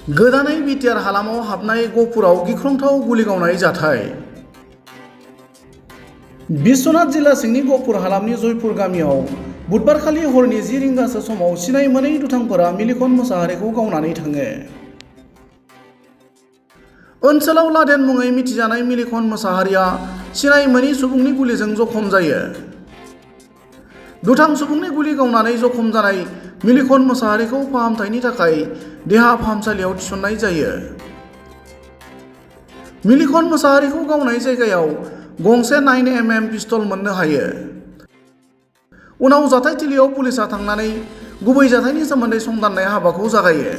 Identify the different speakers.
Speaker 1: गोदानै बिटिआर हालामाव हाबनाय गहपुराव गिख्रंथाव गुलि गावनाय जाथाय। बिश्वनाथ जिल्ला सिंनि गहपुर हालामनि जयपुर गामियाव बुधबारखालि हरनि 10 रिंगासो समाव सिनाय मोनै दुथांफोरा मिलिखन मोसाहारिखौ गावनानै थाङो। ओनसोलाव लादेन मुङै मिथिजानाय मिलिखन मोसाहारिया सिनाय मोनै सुबुंनि गुलिजों जखम जायो। दुथां सुबुंनि गुलि गावनानै जखम जानाय मिलिखन मोसाहारिखौ फाहामथायनि थाखाय देहा फाहामसालियाव थिसननाय जायो। मिलिखन मोसाहारिखौ गावनाय जायगायाव गंसे 9mm पिस्तल मोननो हायो। उनाव जाथायथिलियाव पुलिसा थांनानै गुबै जाथायनि सोमोन्दै संदाननाय हाबाखौ जागायो।